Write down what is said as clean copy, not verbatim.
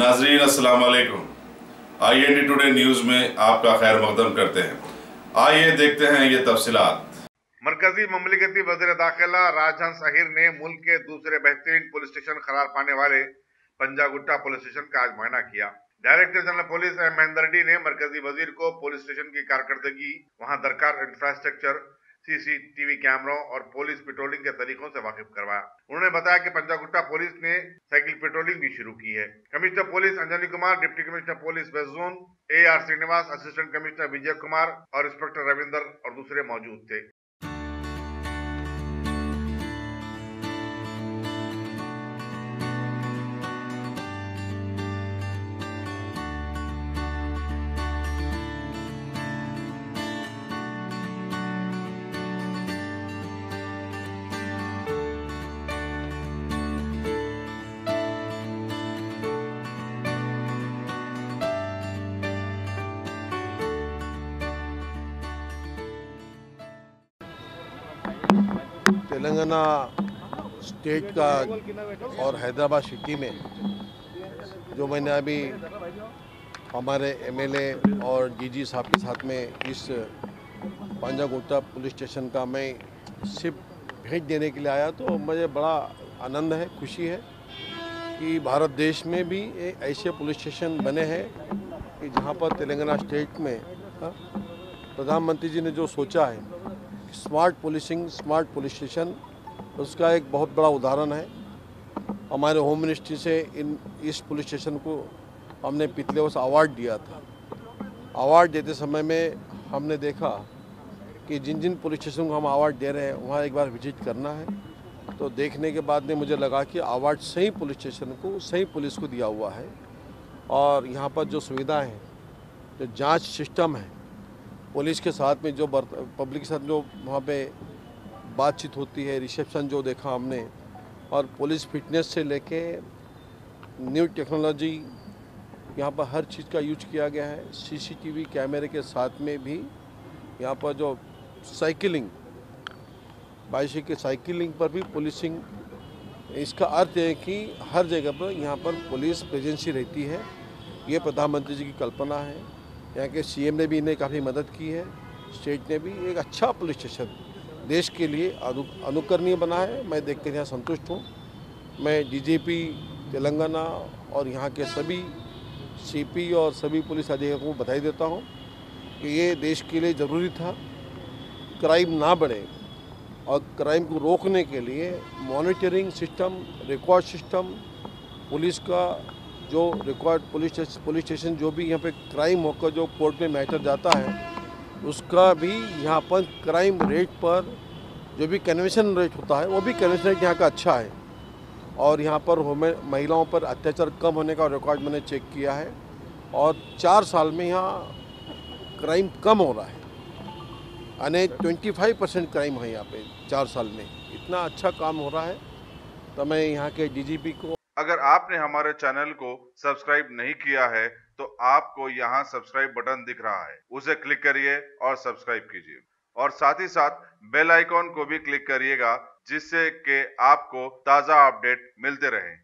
नाजरीन अस्सलाम वालेकुम। IND टुडे न्यूज में आपका खैर मकदम करते हैं। आइए देखते हैं ये तफसीलात। मरकजी ममलिकती वज़ीर दाखिला राजहंस अहीर ने मुल्क के दूसरे बेहतरीन पुलिस स्टेशन करार पाने वाले पंजागुट्टा पुलिस स्टेशन का आज मुआयना किया। Director general police Mahender Reddy ने मरकजी वजीर को पुलिस स्टेशन की कारकर्दगी, वहां दरकार इंफ्रास्ट्रक्चर, CCTV कैमरों और पुलिस पेट्रोलिंग के तरीकों से वाकिफ करवाया। उन्होंने बताया कि पंजागुट्टा पुलिस ने साइकिल पेट्रोलिंग भी शुरू की है। Commissioner police Anjani Kumar, deputy commissioner police west zone AR Srinivas, assistant commissioner Vijay Kumar और इंस्पेक्टर रविंदर और दूसरे मौजूद थे। तेलंगाना स्टेट का और हैदराबाद सिटी में जो मैंने अभी हमारे MLA और DG साहब के साथ में इस पंजागुट्टा पुलिस स्टेशन का मैं सिर्फ भेंट देने के लिए आया, तो मुझे बड़ा आनंद है, खुशी है कि भारत देश में भी ऐसे पुलिस स्टेशन बने हैं कि जहां पर तेलंगाना स्टेट में प्रधानमंत्री जी ने जो सोचा है smart policing, smart police station, उसका एक बहुत बड़ा उदाहरण है। हमारे होम मिनिस्ट्री से इस पुलिस स्टेशन को हमने पिछले वर्ष अवार्ड दिया था। अवार्ड देते समय में हमने देखा कि जिन जिन पुलिस स्टेशन को हम अवार्ड दे रहे हैं वहाँ एक बार विजिट करना है। तो देखने के बाद में मुझे लगा कि अवार्ड सही पुलिस स्टेशन को, सही पुलिस को दिया हुआ है। और यहाँ पर जो सुविधाएँ हैं, जो जाँच सिस्टम है, पुलिस के साथ में जो पब्लिक के साथ जो वहाँ पे बातचीत होती है, रिसेप्शन जो देखा हमने, और पुलिस फिटनेस से लेके न्यू टेक्नोलॉजी यहाँ पर हर चीज़ का यूज किया गया है। CCTV कैमरे के साथ में भी यहाँ पर जो साइकिलिंग, बाइसाइकिल साइकिलिंग पर भी पुलिसिंग, इसका अर्थ है कि हर जगह पर यहाँ पर पुलिस प्रेजेंसी रहती है। ये प्रधानमंत्री जी की कल्पना है। यहाँ के CM ने भी इन्हें काफ़ी मदद की है। स्टेट ने भी एक अच्छा पुलिस स्टेशन देश के लिए अनुकरणीय बना है। मैं देखकर यहाँ संतुष्ट हूँ। मैं DGP तेलंगाना और यहाँ के सभी CP और सभी पुलिस अधिकारियों को बधाई देता हूँ कि ये देश के लिए ज़रूरी था। क्राइम ना बढ़े और क्राइम को रोकने के लिए monitoring system, record system, police का जो रिकॉर्ड, पुलिस स्टेशन जो भी यहाँ पे क्राइम होकर जो कोर्ट में मैटर जाता है, उसका भी यहाँ पर क्राइम रेट पर जो भी कन्वेंशन रेट होता है वो भी कन्वेंशन रेट यहाँ का अच्छा है। और यहाँ पर महिलाओं पर अत्याचार कम होने का रिकॉर्ड मैंने चेक किया है और 4 साल में यहाँ क्राइम कम हो रहा है। यानी 25% क्राइम है यहाँ पे 4 साल में। इतना अच्छा काम हो रहा है। तो मैं यहाँ के DGP को, अगर आपने हमारे चैनल को सब्सक्राइब नहीं किया है तो आपको यहाँ सब्सक्राइब बटन दिख रहा है, उसे क्लिक करिए और सब्सक्राइब कीजिए और साथ ही साथ बेल आइकॉन को भी क्लिक करिएगा, जिससे कि आपको ताज़ा अपडेट मिलते रहें।